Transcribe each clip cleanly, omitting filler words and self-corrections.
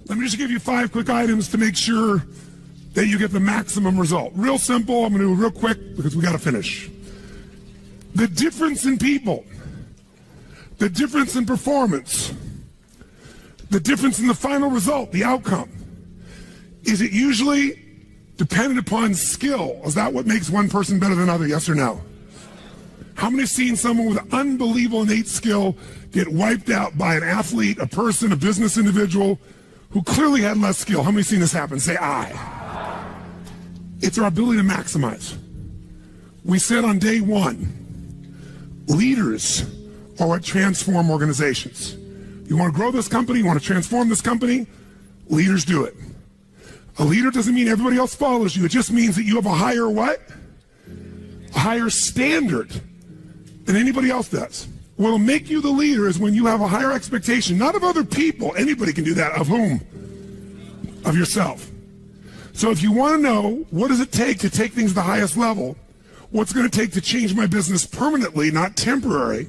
Let me just give you 5 quick items to make sure that you get the maximum result. Real simple. I'm going to do it real quick because we got to finish. The difference in people, the difference in performance, the difference in the final result, the outcome, is it usually dependent upon skill? Is that what makes one person better than another, yes or no? How many have seen someone with unbelievable innate skill get wiped out by an athlete, a person, a business individual who clearly had less skill? How many have seen this happen? Say aye. It's our ability to maximize. We said on day 1, leaders are what transform organizations. You want to grow this company, you want to transform this company, leaders do it. A leader doesn't mean everybody else follows you. It just means that you have a higher what? A higher standard than anybody else does. What'll make you the leader is when you have a higher expectation, not of other people. Anybody can do that. Of whom? Of yourself. So if you want to know what does it take to take things to the highest level, what's going to take to change my business permanently, not temporary,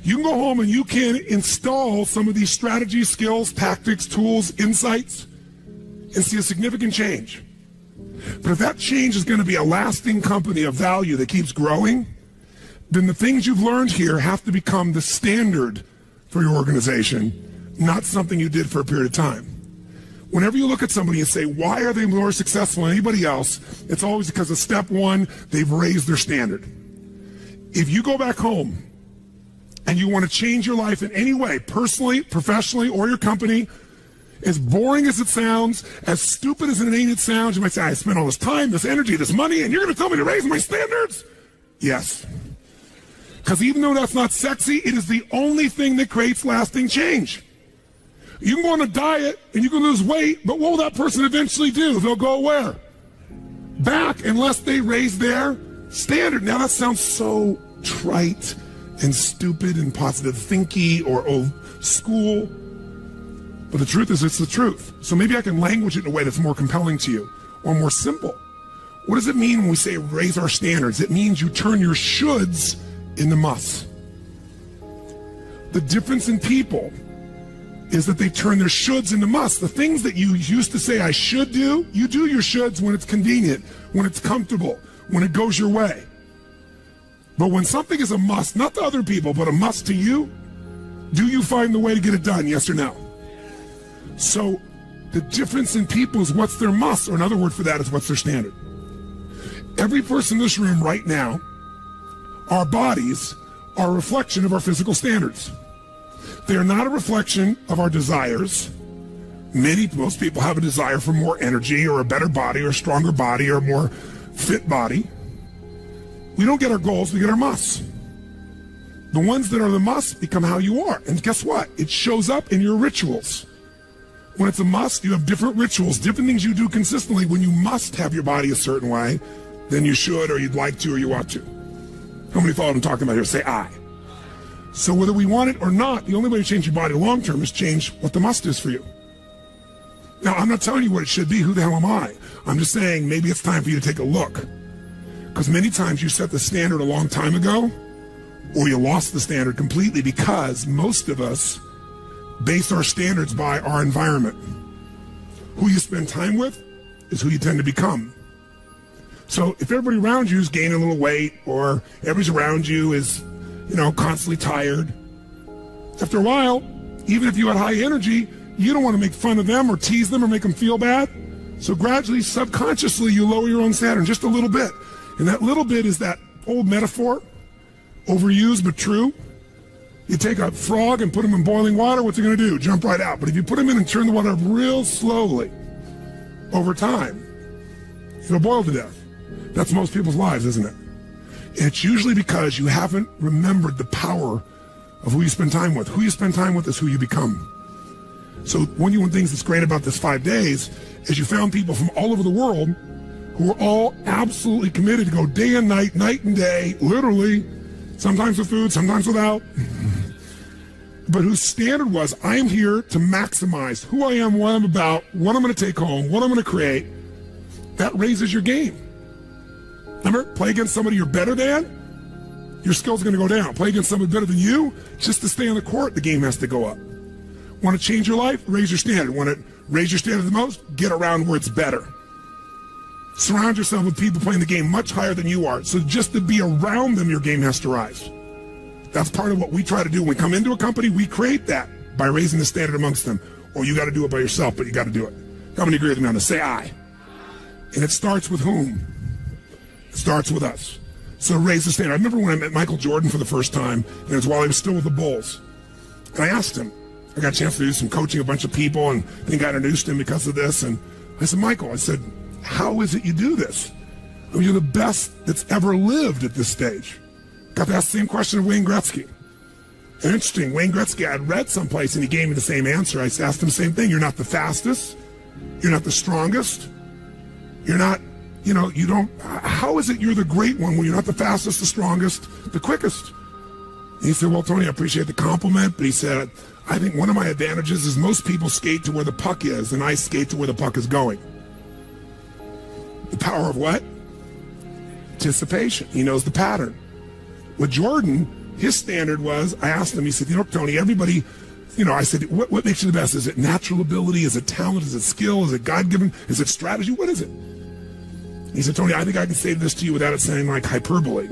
you can go home and you can install some of these strategies, skills, tactics, tools, insights, and see a significant change. But if that change is going to be a lasting company of value that keeps growing, then the things you've learned here have to become the standard for your organization, not something you did for a period of time. Whenever you look at somebody and say, why are they more successful than anybody else? It's always because of step 1, they've raised their standard. If you go back home and you want to change your life in any way, personally, professionally, or your company, as boring as it sounds, as stupid as it ain't it sounds, you might say, I spent all this time, this energy, this money, and you're going to tell me to raise my standards? Yes. Because even though that's not sexy, it is the only thing that creates lasting change. You can go on a diet and you can lose weight, but what will that person eventually do? They'll go where? Back, unless they raise their standard. Now that sounds so trite and stupid and positive thinky or old school. But the truth is, it's the truth. So maybe I can language it in a way that's more compelling to you or more simple. What does it mean when we say raise our standards? It means you turn your shoulds into musts. The difference in people is that they turn their shoulds into musts. The things that you used to say I should do, you do your shoulds when it's convenient, when it's comfortable, when it goes your way. But when something is a must, not to other people, but a must to you, do you find the way to get it done, yes or no? So the difference in people is what's their must, or another word for that is what's their standard. Every person in this room right now, our bodies are a reflection of our physical standards. They are not a reflection of our desires. Most people have a desire for more energy or a better body or a stronger body or a more fit body. We don't get our goals, we get our musts. The ones that are the musts become how you are. And guess what? It shows up in your rituals. When it's a must, you have different rituals, different things you do consistently when you must have your body a certain way than you should or you'd like to or you ought to. How many follow what I'm talking about here? Say aye. So whether we want it or not, the only way to change your body long term is change what the must is for you. Now, I'm not telling you what it should be. Who the hell am I? I'm just saying maybe it's time for you to take a look. Because many times you set the standard a long time ago, or you lost the standard completely because most of us base our standards by our environment. Who you spend time with is who you tend to become. So if everybody around you is gaining a little weight, or everybody around you is, constantly tired, after a while, even if you had high energy, you don't want to make fun of them or tease them or make them feel bad. So gradually, subconsciously, you lower your own standard just a little bit. And that little bit is that old metaphor, overused but true. You take a frog and put him in boiling water, what's he going to do? Jump right out. But if you put him in and turn the water up real slowly, over time, he'll boil to death. That's most people's lives, isn't it? And it's usually because you haven't remembered the power of who you spend time with. Who you spend time with is who you become. So one of the things that's great about this 5 days is you found people from all over the world who are all absolutely committed to go day and night and day, literally, sometimes with food, sometimes without, but whose standard was, I am here to maximize who I am, what I'm about, what I'm going to take home, what I'm going to create. That raises your game. Remember, play against somebody you're better than, your skills are going to go down. Play against somebody better than you, just to stay on the court, the game has to go up. Want to change your life? Raise your standard. Want to raise your standard the most? Get around where it's better. Surround yourself with people playing the game much higher than you are. So just to be around them, your game has to rise. That's part of what we try to do. When we come into a company, we create that by raising the standard amongst them. Or you got to do it by yourself, but you got to do it. How many agree with me on this? Say I. And it starts with whom? It starts with us. So raise the standard. I remember when I met Michael Jordan for the first time, and it was while he was still with the Bulls. And I asked him, I got a chance to do some coaching a bunch of people, and I think I introduced him because of this. And I said, Michael, I said, how is it you do this? I mean, you're the best that's ever lived at this stage. Got to ask the same question of Wayne Gretzky. And interesting, Wayne Gretzky, I had read someplace and he gave me the same answer. I asked him the same thing. You're not the fastest. You're not the strongest. You're not, you don't, how is it you're the great one when you're not the fastest, the strongest, the quickest? And he said, well, Tony, I appreciate the compliment, but he said, I think one of my advantages is most people skate to where the puck is, and I skate to where the puck is going. The power of what? Anticipation. He knows the pattern. With Jordan, his standard was, I asked him, he said, Tony, everybody, I said, what makes you the best? Is it natural ability? Is it talent? Is it skill? Is it God-given? Is it strategy? What is it? He said, Tony, I think I can say this to you without it sounding like hyperbole.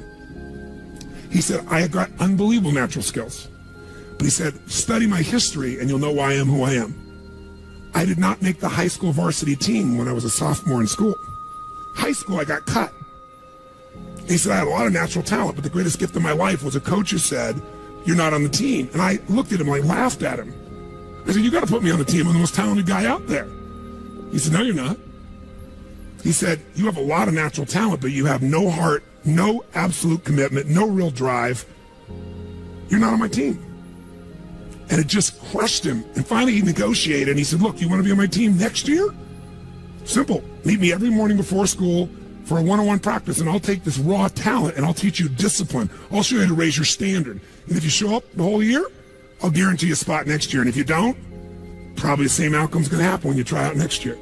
He said, I have got unbelievable natural skills. But he said, study my history and you'll know why I am who I am. I did not make the high school varsity team when I was a sophomore in school. High school, I got cut. He said, I had a lot of natural talent, but the greatest gift of my life was a coach who said, you're not on the team. And I looked at him, I laughed at him. I said, you got to put me on the team. I'm the most talented guy out there. He said, no, you're not. He said, you have a lot of natural talent, but you have no heart, no absolute commitment, no real drive. You're not on my team. And it just crushed him. And finally he negotiated and he said, look, you want to be on my team next year? Simple. Meet me every morning before school for a one-on-one practice, and I'll take this raw talent and I'll teach you discipline. I'll show you how to raise your standard. And if you show up the whole year, I'll guarantee you a spot next year. And if you don't, probably the same outcome's going to happen when you try out next year.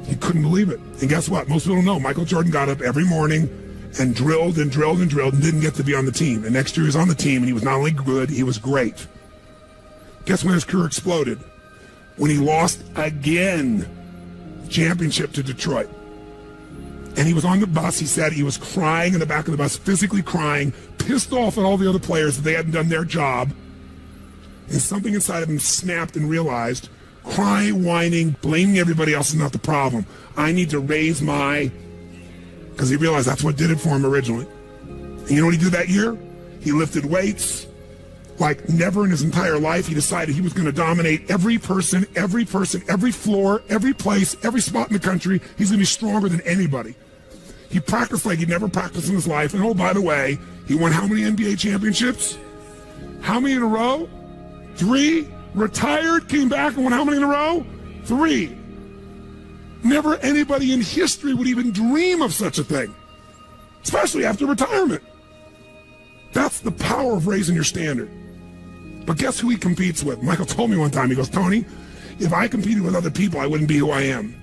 He couldn't believe it. And guess what? Most people don't know. Michael Jordan got up every morning and drilled and drilled and drilled and didn't get to be on the team. And next year he was on the team, and he was not only good, he was great. Guess when his career exploded? When he lost again, championship to Detroit. And he was on the bus. He said he was crying in the back of the bus, physically crying, pissed off at all the other players that they hadn't done their job. And something inside of him snapped and realized, crying, whining, blaming everybody else is not the problem. I need to raise my... Because he realized that's what did it for him originally. And you know what he did that year? He lifted weights like never in his entire life. He decided he was going to dominate every person, every floor, every place, every spot in the country. He's going to be stronger than anybody. He practiced like he'd never practiced in his life. And oh, by the way, he won how many NBA championships? How many in a row? 3. Retired, came back and won how many in a row? 3. Never anybody in history would even dream of such a thing, especially after retirement. That's the power of raising your standard. But guess who he competes with? Michael told me one time, he goes, Tony, if I competed with other people, I wouldn't be who I am.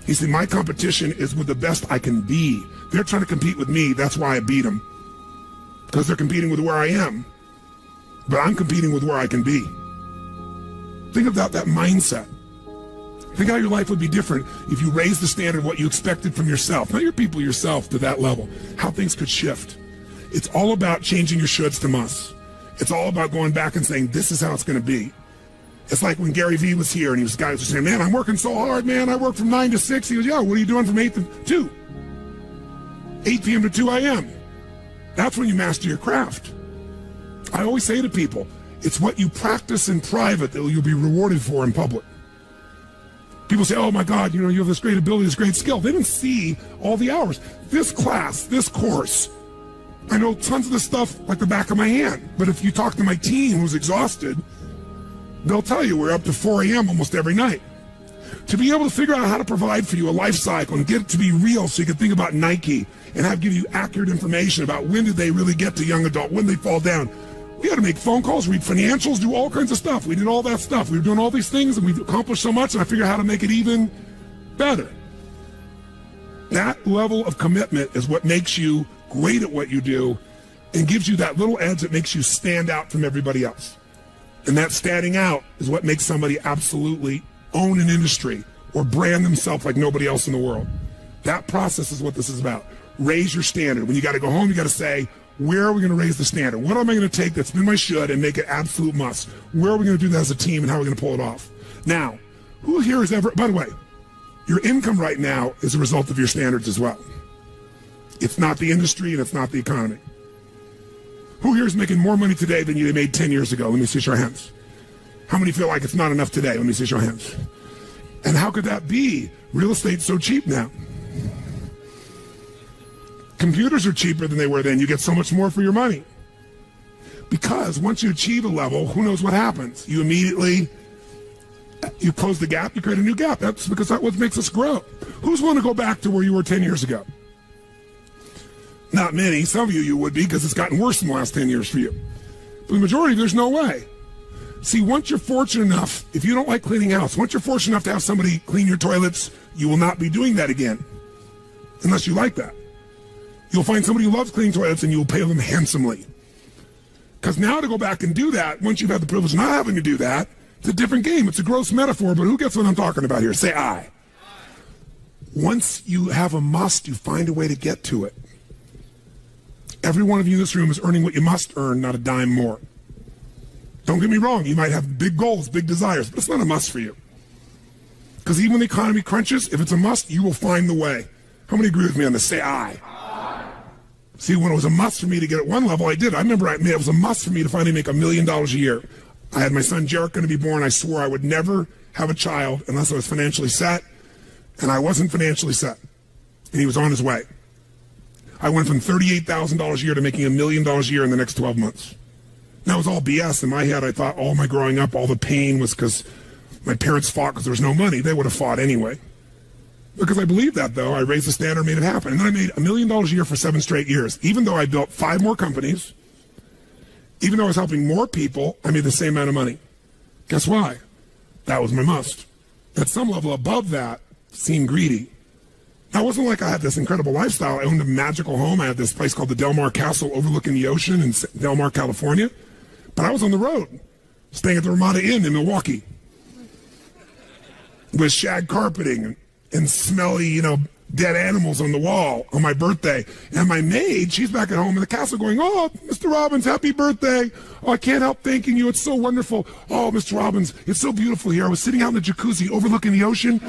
He said, my competition is with the best I can be. They're trying to compete with me. That's why I beat them. Because they're competing with where I am. But I'm competing with where I can be. Think about that mindset. Think how your life would be different if you raised the standard of what you expected from yourself, not your people, yourself, to that level, how things could shift. It's all about changing your shoulds to musts. It's all about going back and saying, this is how it's going to be. It's like when Gary Vee was here and guys were saying, man, I'm working so hard, man. I work from 9 to 6. He goes, yeah, what are you doing from 8 to 2? 8 p.m. to 2 a.m. That's when you master your craft. I always say to people, it's what you practice in private that you'll be rewarded for in public. People say, oh my God, you have this great ability, this great skill. They didn't see all the hours. This class, this course, I know tons of this stuff like the back of my hand. But if you talk to my team who's exhausted, they'll tell you we're up to 4 a.m. almost every night. To be able to figure out how to provide for you a life cycle and get it to be real so you can think about Nike and give you accurate information about when did they really get to young adult, when they fall down. We had to make phone calls, read financials, do all kinds of stuff. We did all that stuff. We were doing all these things, and we've accomplished so much, and I figured out how to make it even better. That level of commitment is what makes you great at what you do and gives you that little edge that makes you stand out from everybody else. And that standing out is what makes somebody absolutely own an industry or brand themselves like nobody else in the world. That process is what this is about. Raise your standard. When you got to go home, you got to say, where are we going to raise the standard? What am I going to take that's been my should and make it absolute must? Where are we going to do that as a team and how are we going to pull it off? Now, who here has ever, by the way, your income right now is a result of your standards as well. It's not the industry and it's not the economy. Who here is making more money today than you made 10 years ago? Let me see your hands. How many feel like it's not enough today? Let me see your hands. And how could that be? Real estate's so cheap now. Computers are cheaper than they were then. You get so much more for your money. Because once you achieve a level, who knows what happens? You immediately, you close the gap, you create a new gap. That's because that's what makes us grow. Who's willing to go back to where you were 10 years ago? Not many. Some of you would be, because it's gotten worse in the last 10 years for you. But the majority, there's no way. See, once you're fortunate enough, if you don't like cleaning house, once you're fortunate enough to have somebody clean your toilets, you will not be doing that again. Unless you like that. You'll find somebody who loves cleaning toilets and you'll pay them handsomely. Because now to go back and do that, once you've had the privilege of not having to do that, it's a different game. It's a gross metaphor, but who gets what I'm talking about here? Say I. Once you have a must, you find a way to get to it. Every one of you in this room is earning what you must earn, not a dime more. Don't get me wrong, you might have big goals, big desires, but it's not a must for you. Because even when the economy crunches, if it's a must, you will find the way. How many agree with me on this? Say I. See, when it was a must for me to get at one level, I did. I remember it was a must for me to finally make $1 million a year. I had my son Jarek going to be born. I swore I would never have a child unless I was financially set, and I wasn't financially set. And he was on his way. I went from $38,000 a year to making $1 million a year in the next 12 months. That was all BS. In my head, I thought all my growing up, all the pain was because my parents fought because there was no money. They would have fought anyway. Because I believed that, though. I raised the standard, made it happen. And then I made $1 million a year for 7 straight years. Even though I built 5 more companies, even though I was helping more people, I made the same amount of money. Guess why? That was my must. At some level above that, seemed greedy. Now, it wasn't like I had this incredible lifestyle. I owned a magical home. I had this place called the Del Mar Castle overlooking the ocean in Del Mar, California. But I was on the road, staying at the Ramada Inn in Milwaukee with shag carpeting and smelly, dead animals on the wall on my birthday. And my maid, she's back at home in the castle going, "Oh, Mr. Robbins, happy birthday. Oh, I can't help thanking you. It's so wonderful. Oh, Mr. Robbins, it's so beautiful here. I was sitting out in the jacuzzi overlooking the ocean.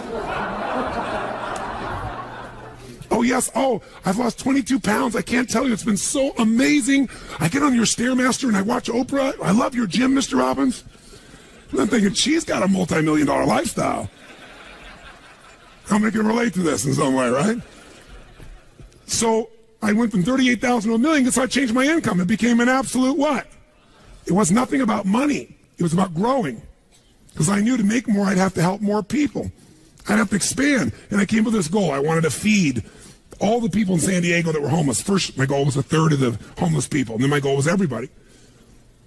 Oh, yes. Oh, I've lost 22 pounds. I can't tell you. It's been so amazing. I get on your Stairmaster and I watch Oprah. I love your gym, Mr. Robbins." And I'm thinking, she's got a multi-million-dollar lifestyle. How many can relate to this in some way, right? So I went from 38,000 to $1 million, so I changed my income. It became an absolute what? It was nothing about money. It was about growing. Because I knew to make more, I'd have to help more people. I'd have to expand. And I came with this goal. I wanted to feed all the people in San Diego that were homeless. First, my goal was 1/3 of the homeless people. And then my goal was everybody.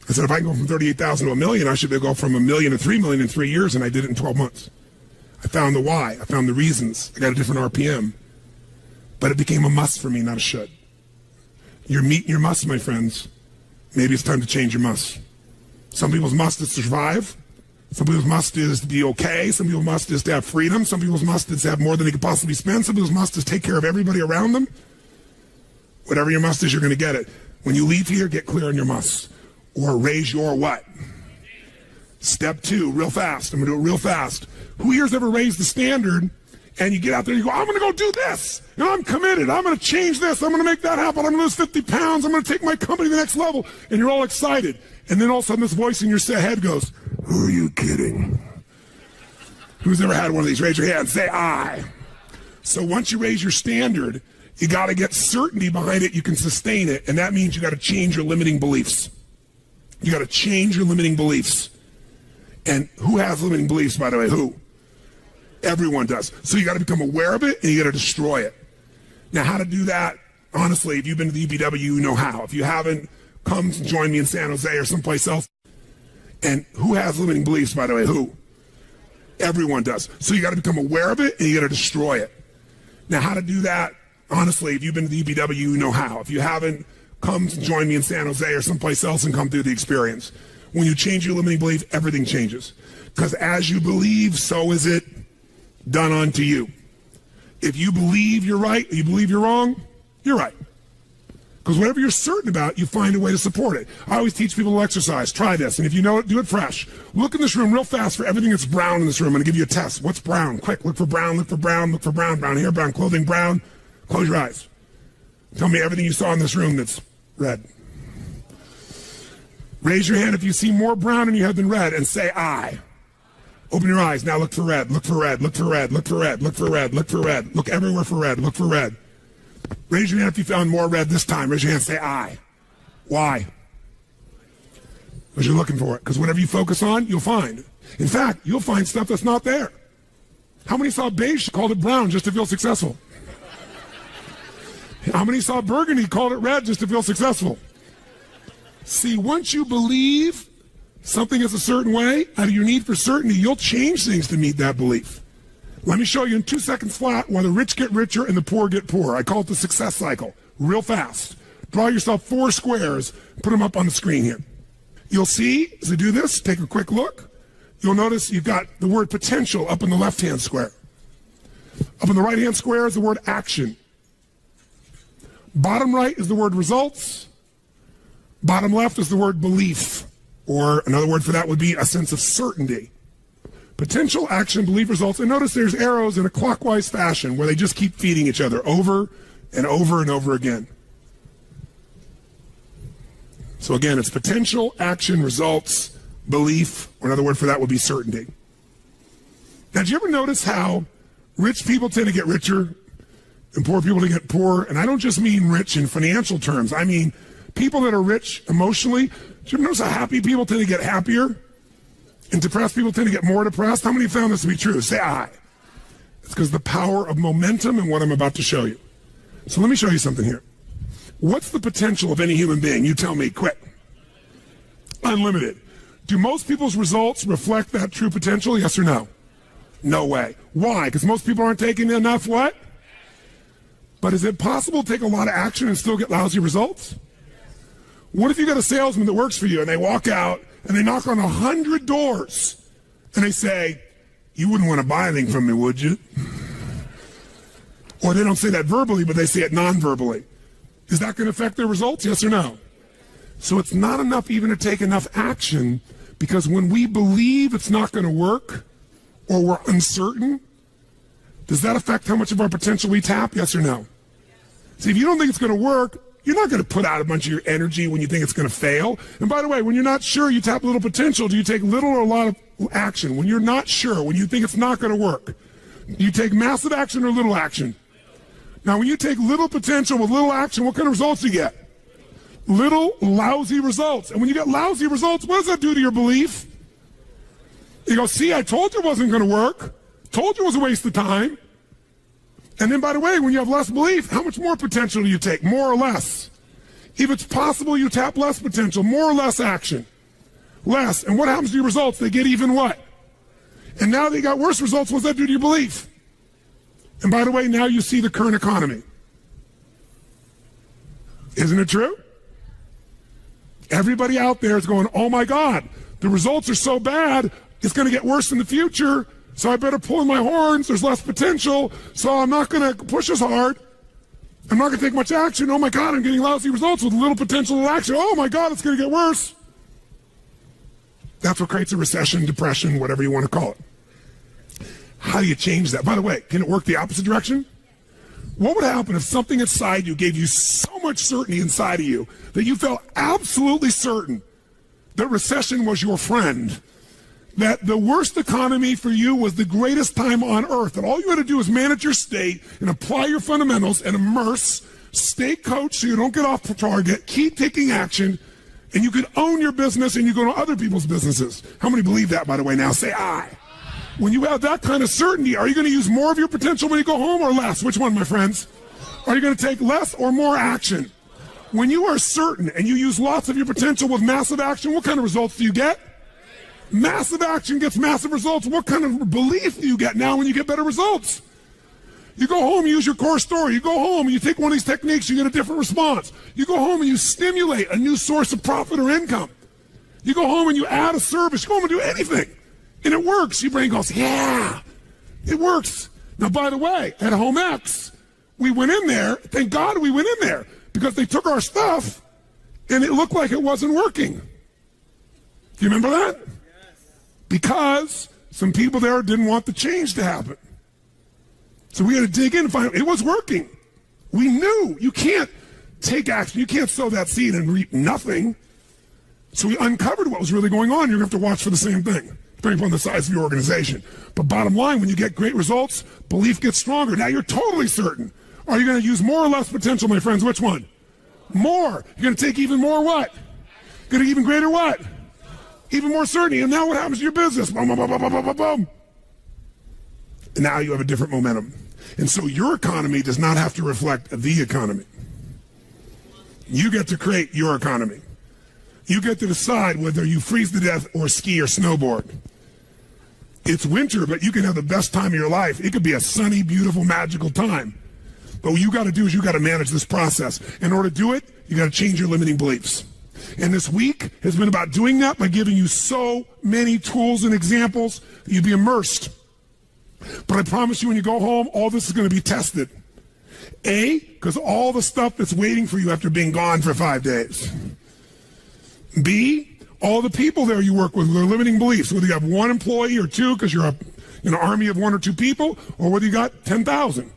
I said, if I can go from 38,000 to $1 million, I should go from $1 million to $3 million in 3 years. And I did it in 12 months. I found the why. I found the reasons. I got a different RPM. But it became a must for me, not a should. You're meeting your must, my friends. Maybe it's time to change your must. Some people's must is to survive. Some people's must is to be okay. Some people's must is to have freedom. Some people's must is to have more than they could possibly spend. Some people's must is to take care of everybody around them. Whatever your must is, you're going to get it. When you leave here, get clear on your must. Or raise your what? Step 2, real fast. I'm going to do it real fast. Who here's ever raised the standard and you get out there and you go, I'm going to go do this. And I'm committed. I'm going to change this. I'm going to make that happen. I'm going to lose 50 pounds. I'm going to take my company to the next level. And you're all excited. And then all of a sudden this voice in your head goes, who are you kidding? Who's ever had one of these? Raise your hand. Say I. So once you raise your standard, you got to get certainty behind it. You can sustain it. And that means you got to change your limiting beliefs. You got to change your limiting beliefs. And who has limiting beliefs, by the way? Who? Everyone does. So you got to become aware of it and you got to destroy it. Now, how to do that? Honestly, if you've been to the UPW, you know how. If you haven't, come join me in San Jose or someplace else. And who has limiting beliefs, by the way? Who? Everyone does. So you got to become aware of it and you got to destroy it. Now, how to do that? Honestly, if you've been to the UPW, you know how. If you haven't, come join me in San Jose or someplace else and come through the experience. When you change your limiting belief, everything changes. Because as you believe, so is it done unto you. If you believe you're right, or you believe you're wrong, you're right. Because whatever you're certain about, you find a way to support it. I always teach people to exercise. Try this. And if you know it, do it fresh. Look in this room real fast for everything that's brown in this room. I'm going to give you a test. What's brown? Quick, look for brown, look for brown, look for brown. Brown hair, brown clothing, brown. Close your eyes. Tell me everything you saw in this room that's red. Raise your hand if you see more brown in your head than red and say I. Open your eyes. Now look for red. Look for red. Look for red. Look for red. Look for red. Look for red. Look everywhere for red. Look for red. Raise your hand if you found more red this time. Raise your hand. Say I. Why? Because you're looking for it. Because whatever you focus on, you'll find. In fact, you'll find stuff that's not there. How many saw beige, called it brown just to feel successful? How many saw burgundy, called it red just to feel successful? See, once you believe something is a certain way, out of your need for certainty, you'll change things to meet that belief. Let me show you in 2 seconds flat why the rich get richer and the poor get poorer. I call it the success cycle. Real fast. Draw yourself 4 squares, put them up on the screen here. You'll see, as I do this, take a quick look. You'll notice you've got the word potential up in the left-hand square. Up in the right-hand square is the word action. Bottom right is the word results. Bottom left is the word belief, or another word for that would be a sense of certainty. Potential, action, belief, results. And notice there's arrows in a clockwise fashion where they just keep feeding each other over and over and over again. So again, it's potential, action, results, belief, or another word for that would be certainty. Now, did you ever notice how rich people tend to get richer and poor people to get poor? And I don't just mean rich in financial terms. I mean people that are rich emotionally. Do you ever notice how happy people tend to get happier? And depressed people tend to get more depressed? How many found this to be true? Say I. It's because the power of momentum and what I'm about to show you. So let me show you something here. What's the potential of any human being? You tell me, quick. Unlimited. Do most people's results reflect that true potential? Yes or no? No way. Why? Because most people aren't taking enough what? But is it possible to take a lot of action and still get lousy results? What if you got a salesman that works for you and they walk out and they knock on 100 doors and they say, you wouldn't want to buy anything from me, would you? Or they don't say that verbally, but they say it non-verbally. Is that going to affect their results? Yes or no? So it's not enough even to take enough action, because when we believe it's not going to work or we're uncertain, does that affect how much of our potential we tap? Yes or no? See, if you don't think it's going to work, you're not going to put out a bunch of your energy when you think it's going to fail. And by the way, when you're not sure, you tap little potential. Do you take little or a lot of action? When you're not sure, when you think it's not going to work, do you take massive action or little action? Now, when you take little potential with little action, what kind of results do you get? Little lousy results. And when you get lousy results, what does that do to your belief? You go, see, I told you it wasn't going to work. Told you it was a waste of time. And then, by the way, when you have less belief, how much more potential do you take? More or less? If it's possible, you tap less potential, more or less action. Less. And what happens to your results? They get even what? And now they got worse results. What's that do to your belief? And by the way, now you see the current economy. Isn't it true? Everybody out there is going, oh my God, the results are so bad, it's going to get worse in the future, so I better pull in my horns, there's less potential, so I'm not going to push as hard. I'm not going to take much action. Oh my God, I'm getting lousy results with little potential action. Oh my God, it's going to get worse. That's what creates a recession, depression, whatever you want to call it. How do you change that? By the way, can it work the opposite direction? What would happen if something inside you gave you so much certainty inside of you that you felt absolutely certain that recession was your friend, that the worst economy for you was the greatest time on earth, that all you had to do was manage your state and apply your fundamentals and immerse, stay coached so you don't get off the target, keep taking action, and you could own your business and you go to other people's businesses? How many believe that, by the way? Now say I. When you have that kind of certainty, are you going to use more of your potential when you go home or less? Which one, my friends? Are you going to take less or more action? When you are certain and you use lots of your potential with massive action, what kind of results do you get? Massive action gets massive results. What kind of belief do you get now when you get better results? You go home, you use your core story. You go home and you take one of these techniques, you get a different response. You go home and you stimulate a new source of profit or income. You go home and you add a service. You go home and do anything. And it works. Your brain goes, yeah, it works. Now, by the way, at HP, we went in there. Thank God we went in there because they took our stuff and it looked like it wasn't working. Do you remember that? Yes. Because some people there didn't want the change to happen. So we had to dig in and find it was working. We knew you can't take action. You can't sow that seed and reap nothing. So we uncovered what was really going on. You're going to have to watch for the same thing, depending upon the size of your organization. But bottom line, when you get great results, belief gets stronger. Now you're totally certain. Are you going to use more or less potential, my friends? Which one? More. You're going to take even more what? Going to even greater what? Even more certainty. And now what happens to your business? Boom, boom, boom, boom, boom, boom, boom. And now you have a different momentum. And so your economy does not have to reflect the economy. You get to create your economy. You get to decide whether you freeze to death or ski or snowboard. It's winter, but you can have the best time of your life. It could be a sunny, beautiful, magical time. But what you got to do is you got to manage this process. In order to do it, you got to change your limiting beliefs. And this week has been about doing that by giving you so many tools and examples that you'd be immersed. But I promise you when you go home, all this is going to be tested. A, because all the stuff that's waiting for you after being gone for 5 days. B, all the people there you work with, their limiting beliefs, whether you have one employee or two because you're an army of 1 or 2 people, or whether you got 10,000.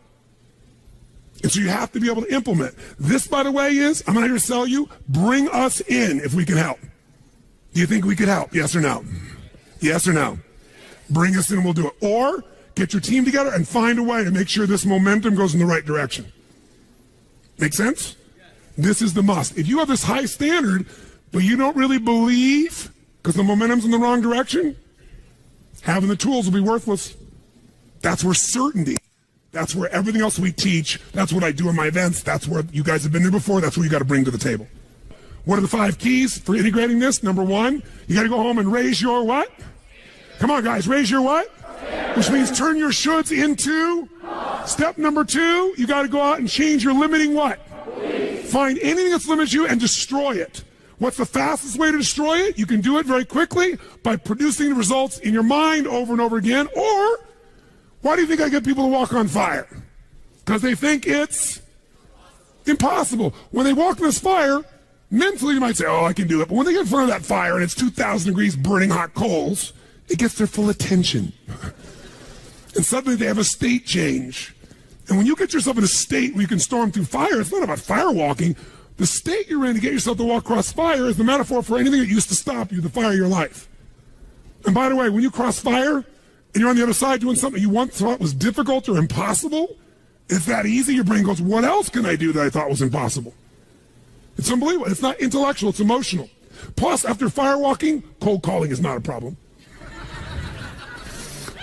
And so you have to be able to implement. This, by the way, is, I'm not here to sell you, bring us in if we can help. Do you think we could help? Yes or no? Yes or no? Bring us in and we'll do it. Or get your team together and find a way to make sure this momentum goes in the right direction. Make sense? This is the must. If you have this high standard, but you don't really believe because the momentum's in the wrong direction, having the tools will be worthless. That's where certainty, that's where everything else we teach, that's what I do in my events, that's where you guys have been there before, that's what you got to bring to the table. What are the 5 keys for integrating this? Number 1, you got to go home and raise your what? Come on, guys, raise your what? Which means turn your shoulds into. Step number 2, you got to go out and change your limiting what? Find anything that's limited you and destroy it. What's the fastest way to destroy it? You can do it very quickly by producing the results in your mind over and over again. Or, why do you think I get people to walk on fire? Because they think it's impossible. When they walk in this fire, mentally you might say, oh, I can do it. But when they get in front of that fire and it's 2,000 degrees burning hot coals, it gets their full attention. And suddenly they have a state change. And when you get yourself in a state where you can storm through fire, it's not about fire walking. The state you're in to get yourself to walk across fire is the metaphor for anything that used to stop you, the fire of your life. And by the way, when you cross fire and you're on the other side doing something you once thought was difficult or impossible, it's that easy, your brain goes, what else can I do that I thought was impossible? It's unbelievable. It's not intellectual, it's emotional. Plus, after fire walking, cold calling is not a problem.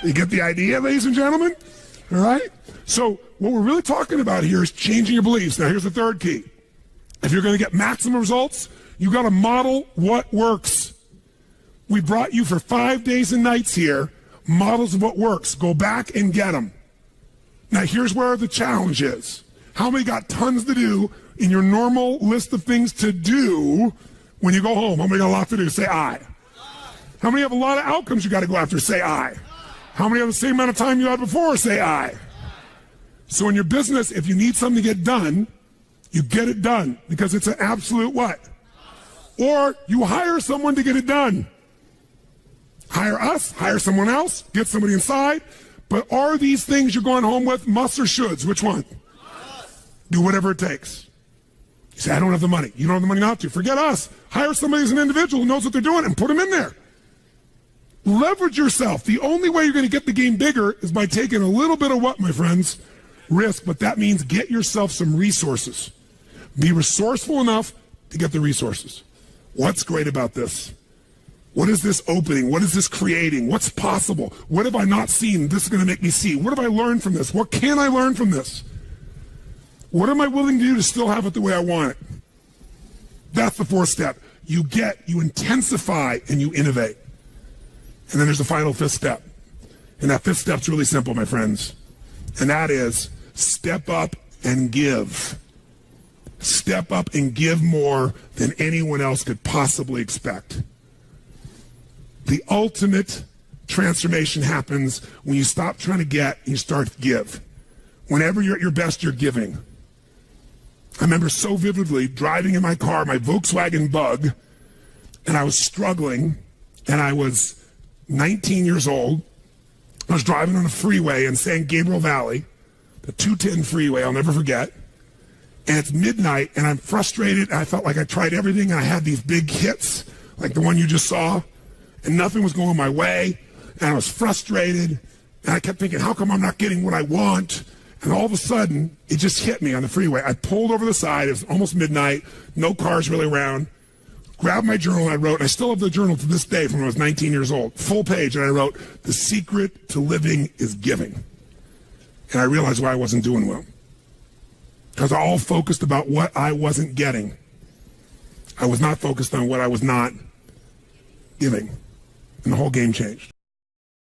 You get the idea, ladies and gentlemen? All right? So what we're really talking about here is changing your beliefs. Now, here's the 3rd key. If you're going to get maximum results, you got to model what works. We brought you for 5 days and nights here, models of what works. Go back and get them. Now, here's where the challenge is. How many got tons to do in your normal list of things to do when you go home? How many got a lot to do? Say aye. How many have a lot of outcomes you got to go after? Say aye. How many have the same amount of time you had before? Say aye. So in your business, if you need something to get done, you get it done because it's an absolute what? Or you hire someone to get it done. Hire us, hire someone else, get somebody inside. But are these things you're going home with musts or shoulds? Which one? Do whatever it takes. You say, I don't have the money. You don't have the money not to. Forget us. Hire somebody as an individual who knows what they're doing and put them in there. Leverage yourself. The only way you're going to get the game bigger is by taking a little bit of what, my friends? Risk. But that means get yourself some resources. Be resourceful enough to get the resources. What's great about this? What is this opening? What is this creating? What's possible? What have I not seen? This is going to make me see. What have I learned from this? What can I learn from this? What am I willing to do to still have it the way I want it? That's the 4th step. You intensify, and you innovate. And then there's the final 5th step. And that 5th step's really simple, my friends. And that is step up and give. Step up and give more than anyone else could possibly expect. The ultimate transformation happens when you stop trying to get and you start to give. Whenever you're at your best, you're giving. I remember so vividly driving in my car, my Volkswagen Bug, and I was struggling, and I was 19 years old. I was driving on a freeway in San Gabriel Valley, the 210 freeway, I'll never forget. And it's midnight, and I'm frustrated. I felt like I tried everything, and I had these big hits, like the one you just saw, and nothing was going my way. And I was frustrated, and I kept thinking, how come I'm not getting what I want? And all of a sudden, it just hit me on the freeway. I pulled over the side. It was almost midnight, no cars really around. Grabbed my journal, and I wrote, and I still have the journal to this day from when I was 19 years old, full page, and I wrote, the secret to living is giving. And I realized why I wasn't doing well. Because I all focused about what I wasn't getting. I was not focused on what I was not giving. And the whole game changed.